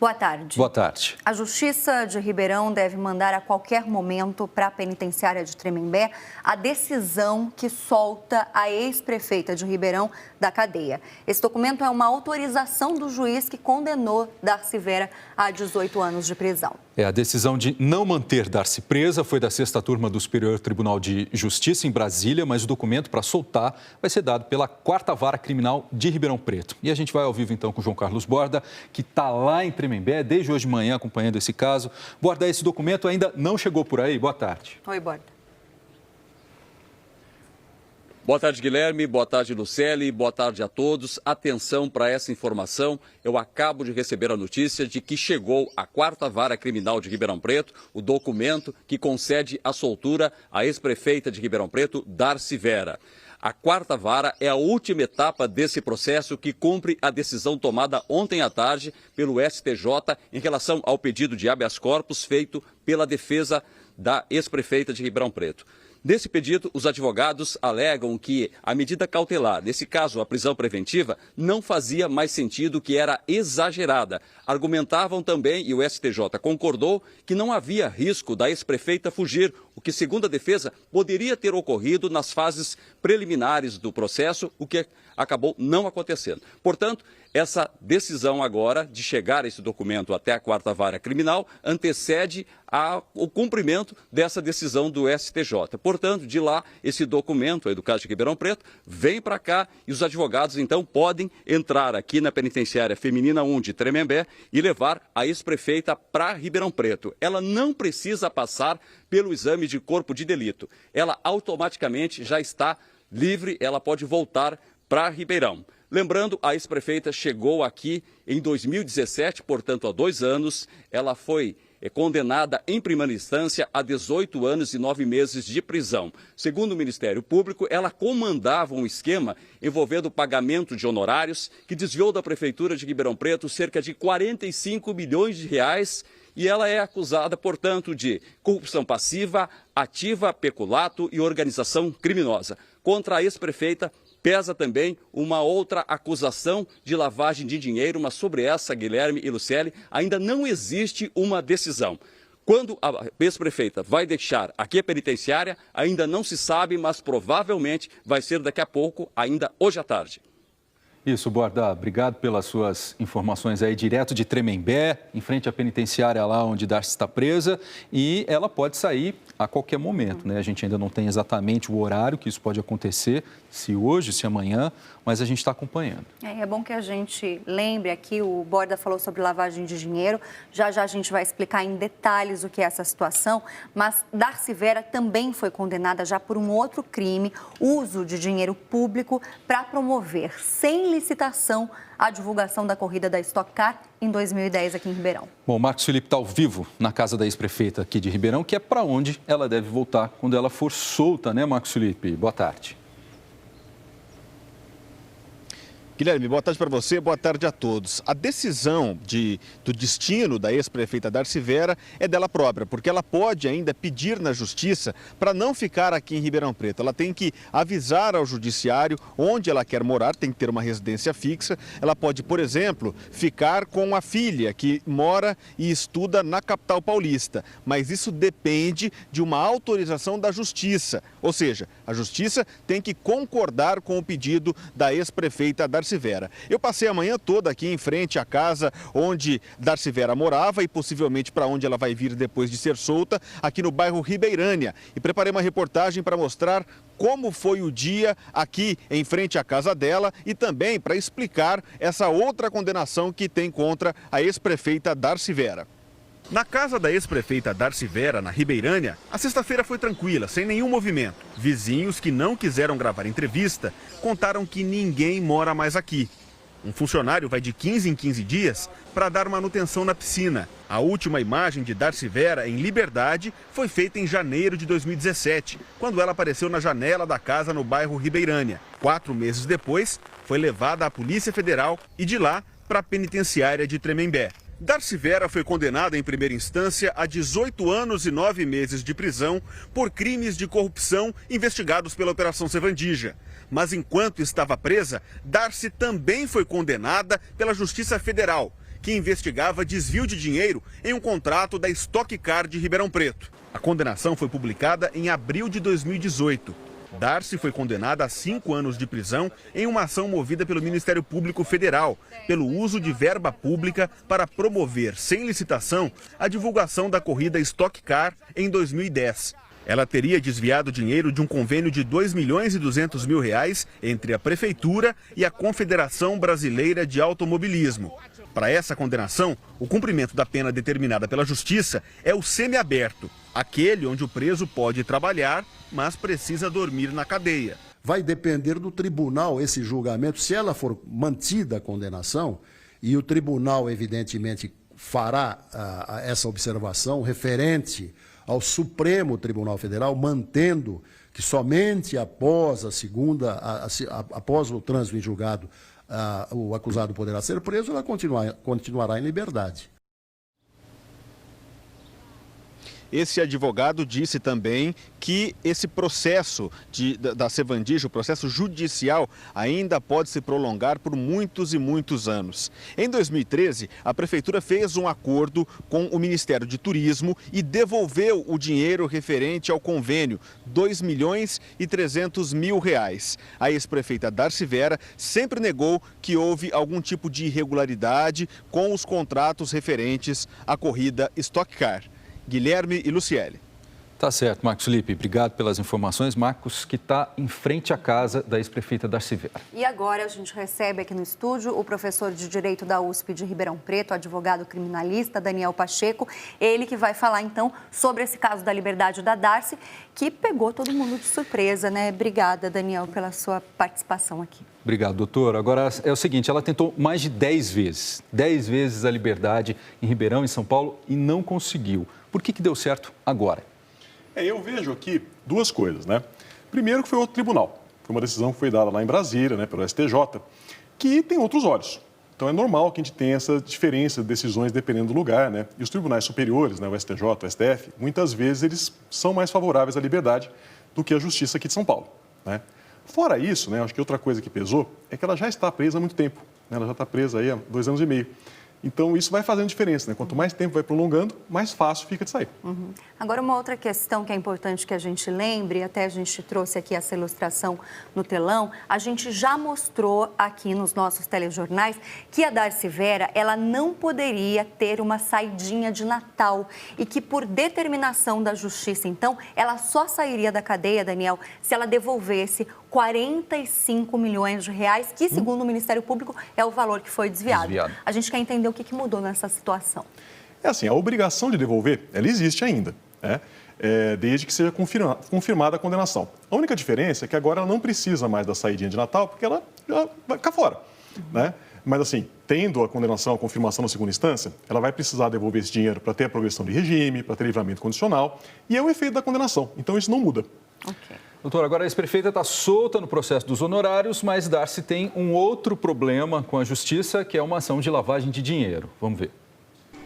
Boa tarde. Boa tarde. A Justiça de Ribeirão deve mandar a qualquer momento para a penitenciária de Tremembé a decisão que solta a ex-prefeita de Ribeirão da cadeia. Esse documento é uma autorização do juiz que condenou Darcy Vera a 18 anos de prisão. A decisão de não manter Darcy presa foi da 6ª Turma do Superior Tribunal de Justiça em Brasília, mas o documento para soltar vai ser dado pela 4ª Vara Criminal de Ribeirão Preto. E a gente vai ao vivo então com o João Carlos Borda, que está lá em Tremembé desde hoje de manhã acompanhando esse caso. Borda, esse documento ainda não chegou por aí? Boa tarde. Oi, Borda. Boa tarde, Guilherme. Boa tarde, Lucely. Boa tarde a todos. Atenção para essa informação. Eu acabo de receber a notícia de que chegou à 4ª Vara Criminal de Ribeirão Preto o documento que concede a soltura à ex-prefeita de Ribeirão Preto, Darcy Vera. A 4ª Vara é a última etapa desse processo que cumpre a decisão tomada ontem à tarde pelo STJ em relação ao pedido de habeas corpus feito pela defesa da ex-prefeita de Ribeirão Preto. Nesse pedido, os advogados alegam que a medida cautelar, nesse caso a prisão preventiva, não fazia mais sentido, que era exagerada. Argumentavam também, e o STJ concordou, que não havia risco da ex-prefeita fugir, o que, segundo a defesa, poderia ter ocorrido nas fases preliminares do processo, o que acabou não acontecendo. Portanto, essa decisão agora de chegar esse documento até a 4ª Vara Criminal antecede o cumprimento dessa decisão do STJ. Portanto, de lá, esse documento aí do caso de Ribeirão Preto vem para cá e os advogados, então, podem entrar aqui na Penitenciária Feminina 1 de Tremembé e levar a ex-prefeita para Ribeirão Preto. Ela não precisa passar pelo exame de corpo de delito. Ela automaticamente já está livre, ela pode voltar para Ribeirão. Lembrando, a ex-prefeita chegou aqui em 2017, portanto, há 2 anos. Ela foi condenada em primeira instância a 18 anos e 9 meses de prisão. Segundo o Ministério Público, ela comandava um esquema envolvendo o pagamento de honorários que desviou da Prefeitura de Ribeirão Preto cerca de 45 milhões de reais. E ela é acusada, portanto, de corrupção passiva, ativa, peculato e organização criminosa. Contra a ex-prefeita pesa também uma outra acusação de lavagem de dinheiro, mas sobre essa, Guilherme e Lucely, ainda não existe uma decisão. Quando a ex-prefeita vai deixar aqui a penitenciária, ainda não se sabe, mas provavelmente vai ser daqui a pouco, ainda hoje à tarde. Isso, Borda, obrigado pelas suas informações aí, direto de Tremembé, em frente à penitenciária lá onde Darcy está presa, e ela pode sair a qualquer momento, né? A gente ainda não tem exatamente o horário que isso pode acontecer, se hoje, se amanhã, mas a gente está acompanhando. É bom que a gente lembre aqui, o Borda falou sobre lavagem de dinheiro, já a gente vai explicar em detalhes o que é essa situação, mas Darcy Vera também foi condenada já por um outro crime, uso de dinheiro público para promover, sem licitação, a divulgação da corrida da Stock Car em 2010 aqui em Ribeirão. Bom, o Marcos Felipe está ao vivo na casa da ex-prefeita aqui de Ribeirão, que é para onde ela deve voltar quando ela for solta, né, Marcos Felipe? Boa tarde. Guilherme, boa tarde para você, boa tarde a todos. A decisão do destino da ex-prefeita Darcy Vera é dela própria, porque ela pode ainda pedir na justiça para não ficar aqui em Ribeirão Preto. Ela tem que avisar ao judiciário onde ela quer morar, tem que ter uma residência fixa. Ela pode, por exemplo, ficar com a filha que mora e estuda na capital paulista, mas isso depende de uma autorização da justiça. Ou seja, a justiça tem que concordar com o pedido da ex-prefeita Darcy Vera. Eu passei a manhã toda aqui em frente à casa onde Darcy Vera morava e possivelmente para onde ela vai vir depois de ser solta, aqui no bairro Ribeirânia. E preparei uma reportagem para mostrar como foi o dia aqui em frente à casa dela e também para explicar essa outra condenação que tem contra a ex-prefeita Darcy Vera. Na casa da ex-prefeita Darcy Vera, na Ribeirânia, a sexta-feira foi tranquila, sem nenhum movimento. Vizinhos que não quiseram gravar entrevista contaram que ninguém mora mais aqui. Um funcionário vai de 15 em 15 dias para dar manutenção na piscina. A última imagem de Darcy Vera em Liberdade foi feita em janeiro de 2017, quando ela apareceu na janela da casa no bairro Ribeirânia. 4 meses depois, foi levada à Polícia Federal e de lá para a penitenciária de Tremembé. Darcy Vera foi condenada em primeira instância a 18 anos e 9 meses de prisão por crimes de corrupção investigados pela Operação Sevandija. Mas enquanto estava presa, Darcy também foi condenada pela Justiça Federal, que investigava desvio de dinheiro em um contrato da Stock Car de Ribeirão Preto. A condenação foi publicada em abril de 2018. Darcy foi condenada a 5 anos de prisão em uma ação movida pelo Ministério Público Federal, pelo uso de verba pública para promover, sem licitação, a divulgação da corrida Stock Car em 2010. Ela teria desviado dinheiro de um convênio de R$ 2.200.000 entre a Prefeitura e a Confederação Brasileira de Automobilismo. Para essa condenação, o cumprimento da pena determinada pela Justiça é o semiaberto, aquele onde o preso pode trabalhar, mas precisa dormir na cadeia. Vai depender do tribunal esse julgamento, se ela for mantida a condenação, e o tribunal, evidentemente, fará essa observação referente ao Supremo Tribunal Federal, mantendo que somente após após o trânsito em julgado, o acusado poderá ser preso, ela continuará em liberdade. Esse advogado disse também que esse processo da Sevandija, o processo judicial, ainda pode se prolongar por muitos e muitos anos. Em 2013, a Prefeitura fez um acordo com o Ministério de Turismo e devolveu o dinheiro referente ao convênio, R$ 2.300.000. A ex-prefeita Darcy Vera sempre negou que houve algum tipo de irregularidade com os contratos referentes à corrida Stock Car. Guilherme e Luciele. Tá certo, Marcos Lippe. Obrigado pelas informações. Marcos, que está em frente à casa da ex-prefeita Darcy Vera. E agora a gente recebe aqui no estúdio o professor de Direito da USP de Ribeirão Preto, advogado criminalista Daniel Pacheco. Ele que vai falar, então, sobre esse caso da liberdade da Darcy, que pegou todo mundo de surpresa, né? Obrigada, Daniel, pela sua participação aqui. Obrigado, doutor. Agora, é o seguinte, ela tentou mais de 10 vezes a liberdade em Ribeirão, em São Paulo, e não conseguiu. Por que deu certo agora? Eu vejo aqui duas coisas, né? Primeiro que foi outro tribunal. Foi uma decisão que foi dada lá em Brasília, né, pelo STJ, que tem outros olhos. Então é normal que a gente tenha essa diferença de decisões dependendo do lugar, né? E os tribunais superiores, né, o STJ, o STF, muitas vezes eles são mais favoráveis à liberdade do que a justiça aqui de São Paulo, né? Fora isso, né, acho que outra coisa que pesou é que ela já está presa há muito tempo, né? Ela já está presa aí há 2 anos e meio. Então, isso vai fazendo diferença, né? Quanto mais tempo vai prolongando, mais fácil fica de sair. Agora, uma outra questão que é importante que a gente lembre, até a gente trouxe aqui essa ilustração no telão, a gente já mostrou aqui nos nossos telejornais que a Darcy Vera, ela não poderia ter uma saidinha de Natal e que, por determinação da Justiça, então, ela só sairia da cadeia, Daniel, se ela devolvesse 45 milhões de reais, que, segundo o Ministério Público, é o valor que foi desviado. A gente quer entender o que mudou nessa situação. É assim, a obrigação de devolver, ela existe ainda, né? Desde que seja confirmada a condenação. A única diferença é que agora ela não precisa mais da saidinha de Natal, porque ela já vai ficar fora, né? Mas assim, tendo a condenação, a confirmação na segunda instância, ela vai precisar devolver esse dinheiro para ter a progressão de regime, para ter livramento condicional, e é o efeito da condenação. Então, isso não muda. Ok. Doutor, agora a ex-prefeita está solta no processo dos honorários, mas Darcy tem um outro problema com a Justiça, que é uma ação de lavagem de dinheiro. Vamos ver.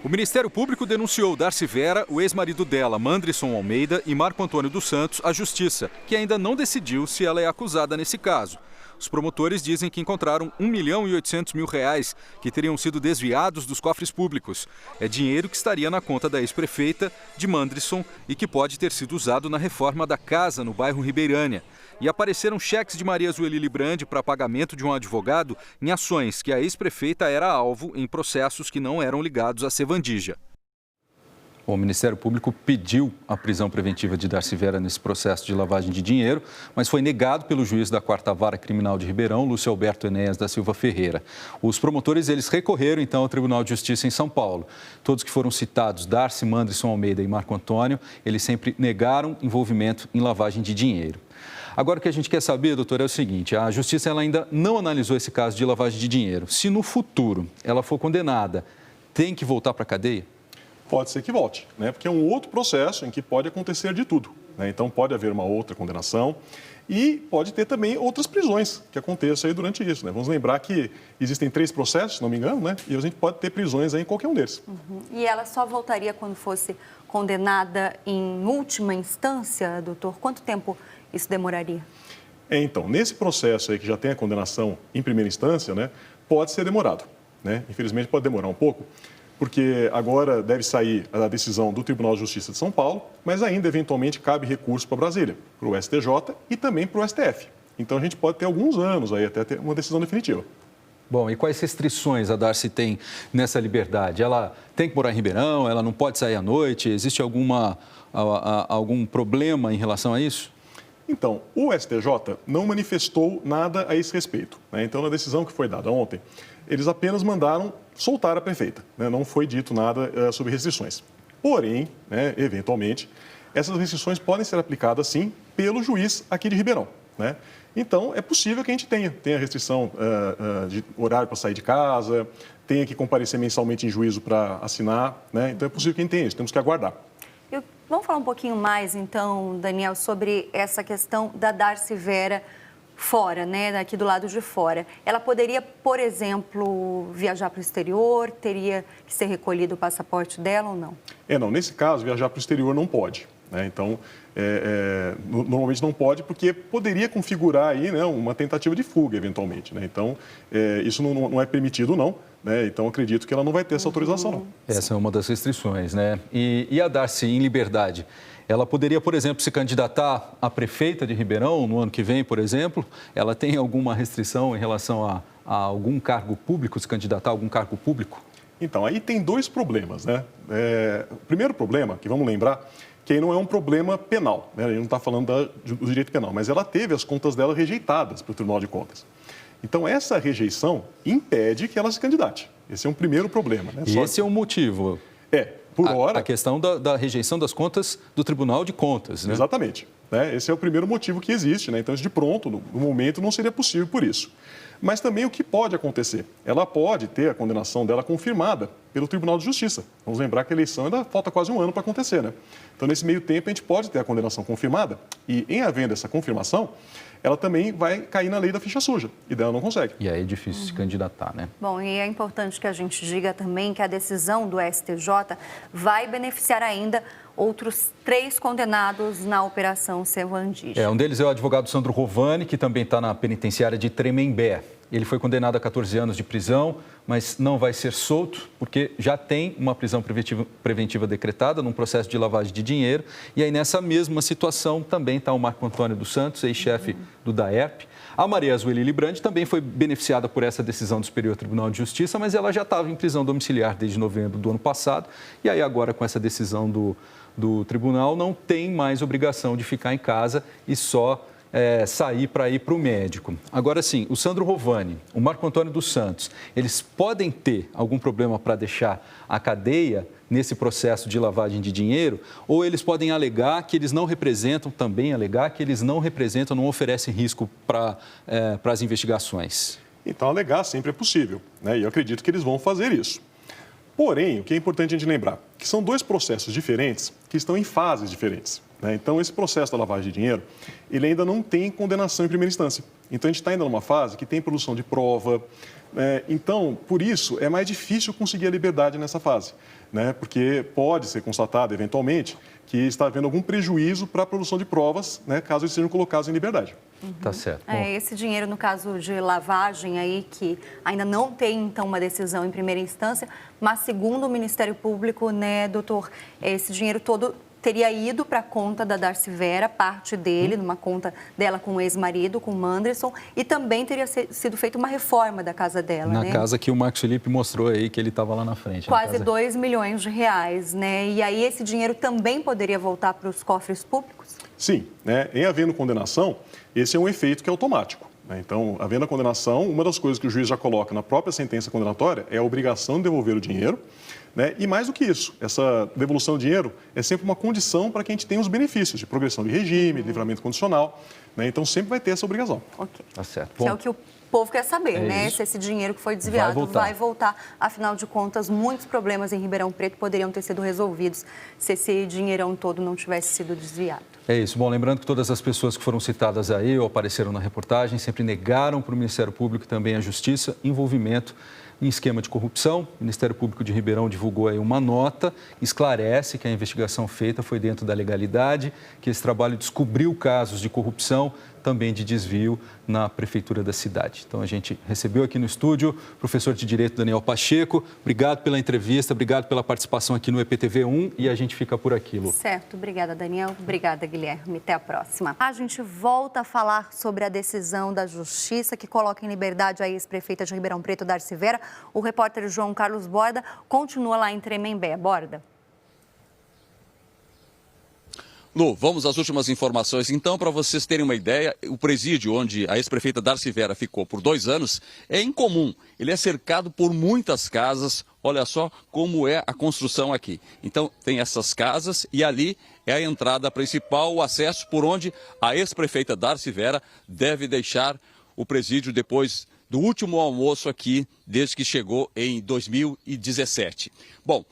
O Ministério Público denunciou Darcy Vera, o ex-marido dela, Mandrisson Almeida, e Marco Antônio dos Santos à Justiça, que ainda não decidiu se ela é acusada nesse caso. Os promotores dizem que encontraram R$ 1.800.000 que teriam sido desviados dos cofres públicos. É dinheiro que estaria na conta da ex-prefeita de Mandrisson e que pode ter sido usado na reforma da casa no bairro Ribeirânia. E apareceram cheques de Maria Zueli Librandi para pagamento de um advogado em ações que a ex-prefeita era alvo em processos que não eram ligados à Sevandija. O Ministério Público pediu a prisão preventiva de Darcy Vera nesse processo de lavagem de dinheiro, mas foi negado pelo juiz da 4ª Vara Criminal de Ribeirão, Lúcio Alberto Enéas da Silva Ferreira. Os promotores, eles recorreram, então, ao Tribunal de Justiça em São Paulo. Todos que foram citados, Darcy, Mandrisson Almeida e Marco Antônio, eles sempre negaram envolvimento em lavagem de dinheiro. Agora, o que a gente quer saber, doutor, é o seguinte, a Justiça ela ainda não analisou esse caso de lavagem de dinheiro. Se no futuro ela for condenada, tem que voltar para a cadeia? Pode ser que volte, né? Porque é um outro processo em que pode acontecer de tudo, né? Então, pode haver uma outra condenação e pode ter também outras prisões que aconteçam aí durante isso, né? Vamos lembrar que existem 3 processos, se não me engano, né? E a gente pode ter prisões aí em qualquer um deles. E ela só voltaria quando fosse condenada em última instância, doutor? Quanto tempo isso demoraria? Então, nesse processo aí que já tem a condenação em primeira instância, né? Pode ser demorado. né? Infelizmente pode demorar um pouco, porque agora deve sair a decisão do Tribunal de Justiça de São Paulo, mas ainda eventualmente cabe recurso para Brasília, para o STJ e também para o STF. Então a gente pode ter alguns anos aí até ter uma decisão definitiva. Bom, e quais restrições a Darcy tem nessa liberdade? Ela tem que morar em Ribeirão, ela não pode sair à noite? Existe algum problema em relação a isso? Então, o STJ não manifestou nada a esse respeito, né? Então, na decisão que foi dada ontem, eles apenas mandaram soltar a prefeita, né? Não foi dito nada sobre restrições. Porém, né, eventualmente, essas restrições podem ser aplicadas, sim, pelo juiz aqui de Ribeirão, né? Então, é possível que a gente tenha restrição de horário para sair de casa, tenha que comparecer mensalmente em juízo para assinar, né? Então, é possível que a gente tenha isso, temos que aguardar. Vamos falar um pouquinho mais, então, Daniel, sobre essa questão da Darcy Vera fora, né, daqui do lado de fora. Ela poderia, por exemplo, viajar para o exterior, teria que ser recolhido o passaporte dela ou não? Não, nesse caso, viajar para o exterior não pode, né? Então, normalmente não pode, porque poderia configurar aí, né, uma tentativa de fuga, eventualmente, né? Então, isso não é permitido, não. Né? Então, acredito que ela não vai ter essa autorização, não. Essa é uma das restrições, né? E a Darcy, em liberdade, ela poderia, por exemplo, se candidatar a prefeita de Ribeirão no ano que vem, por exemplo? Ela tem alguma restrição em relação a algum cargo público, se candidatar a algum cargo público? Então, aí tem dois problemas, né? O primeiro problema, que vamos lembrar, que aí não é um problema penal, né? A gente não está falando do direito penal, mas ela teve as contas dela rejeitadas pelo Tribunal de Contas. Então, essa rejeição impede que ela se candidate. Esse é um primeiro problema, né? E esse é um motivo. Por hora... A questão da rejeição das contas do Tribunal de Contas, né? Exatamente. Né? Esse é o primeiro motivo que existe, né? Então, de pronto, no momento, não seria possível por isso. Mas também o que pode acontecer? Ela pode ter a condenação dela confirmada pelo Tribunal de Justiça. Vamos lembrar que a eleição ainda falta quase um ano para acontecer, né? Então, nesse meio tempo, a gente pode ter a condenação confirmada e, em havendo essa confirmação, ela também vai cair na lei da ficha suja e dela não consegue. E aí é difícil se candidatar, né? Bom, e é importante que a gente diga também que a decisão do STJ vai beneficiar ainda outros 3 condenados na Operação Servandija. Um deles é o advogado Sandro Rovani, que também está na penitenciária de Tremembé. Ele foi condenado a 14 anos de prisão, mas não vai ser solto, porque já tem uma prisão preventiva decretada num processo de lavagem de dinheiro. E aí, nessa mesma situação, também está o Marco Antônio dos Santos, ex-chefe do DAERP. A Maria Zueli Librandi também foi beneficiada por essa decisão do Superior Tribunal de Justiça, mas ela já estava em prisão domiciliar desde novembro do ano passado. E aí, agora, com essa decisão do tribunal, não tem mais obrigação de ficar em casa e só sair para ir para o médico. Agora sim, o Sandro Rovani, o Marco Antônio dos Santos, eles podem ter algum problema para deixar a cadeia nesse processo de lavagem de dinheiro, ou eles podem alegar que eles não representam, não oferecem risco para as investigações? Então, alegar sempre é possível, né? E eu acredito que eles vão fazer isso. Porém, o que é importante a gente lembrar, que são 2 processos diferentes que estão em fases diferentes, né? Então, esse processo da lavagem de dinheiro, ele ainda não tem condenação em primeira instância. Então, a gente está ainda numa fase que tem produção de prova. Então, por isso, é mais difícil conseguir a liberdade nessa fase, né? Porque pode ser constatado, eventualmente, que está havendo algum prejuízo para a produção de provas, né, caso eles sejam colocados em liberdade. Tá certo. Esse dinheiro, no caso de lavagem aí, que ainda não tem, então, uma decisão em primeira instância, mas segundo o Ministério Público, né, doutor, esse dinheiro todo teria ido para a conta da Darcy Vera, parte dele, numa conta dela com o ex-marido, com o Manderson, e também teria sido feita uma reforma da casa dela, Na casa que o Marcos Felipe mostrou aí, que ele estava lá na frente. Quase 2 milhões de reais, né? E aí esse dinheiro também poderia voltar para os cofres públicos? Sim, né? Em havendo condenação, esse é um efeito que é automático, né? Então, havendo a condenação, uma das coisas que o juiz já coloca na própria sentença condenatória é a obrigação de devolver o dinheiro, né? E mais do que isso, essa devolução do dinheiro é sempre uma condição para que a gente tenha os benefícios de progressão de regime, de livramento condicional, né? Então, sempre vai ter essa obrigação. Ok. Tá certo. Que é o que o povo quer saber, né? Isso. Se esse dinheiro que foi desviado vai voltar. Afinal de contas, muitos problemas em Ribeirão Preto poderiam ter sido resolvidos se esse dinheirão todo não tivesse sido desviado. É isso. Bom, lembrando que todas as pessoas que foram citadas aí ou apareceram na reportagem sempre negaram para o Ministério Público e também à Justiça envolvimento em esquema de corrupção. O Ministério Público de Ribeirão divulgou aí uma nota, esclarece que a investigação feita foi dentro da legalidade, que esse trabalho descobriu casos de corrupção também de desvio na prefeitura da cidade. Então a gente recebeu aqui no estúdio o professor de Direito Daniel Pacheco. Obrigado pela entrevista, obrigado pela participação aqui no EPTV1 e a gente fica por aqui, Lu. Certo, obrigada Daniel, obrigada Guilherme, até a próxima. A gente volta a falar sobre a decisão da Justiça que coloca em liberdade a ex-prefeita de Ribeirão Preto, Darcy Vera. O repórter João Carlos Borda continua lá em Tremembé. Borda. Lu, vamos às últimas informações. Então, para vocês terem uma ideia, o presídio onde a ex-prefeita Darcy Vera ficou por 2 anos é incomum. Ele é cercado por muitas casas. Olha só como é a construção aqui. Então, tem essas casas e ali é a entrada principal, o acesso por onde a ex-prefeita Darcy Vera deve deixar o presídio depois do último almoço aqui, desde que chegou em 2017. Bom,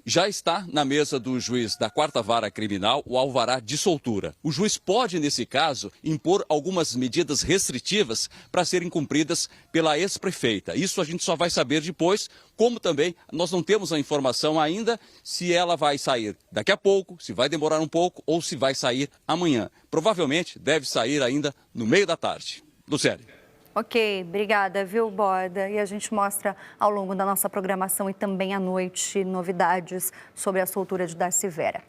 já está na mesa do juiz da 4ª Vara Criminal o alvará de soltura. O juiz pode, nesse caso, impor algumas medidas restritivas para serem cumpridas pela ex-prefeita. Isso a gente só vai saber depois, como também nós não temos a informação ainda se ela vai sair daqui a pouco, se vai demorar um pouco ou se vai sair amanhã. Provavelmente deve sair ainda no meio da tarde. Lucélia. Ok, obrigada, viu, Borda? E a gente mostra ao longo da nossa programação e também à noite novidades sobre a soltura de Darcy Vera.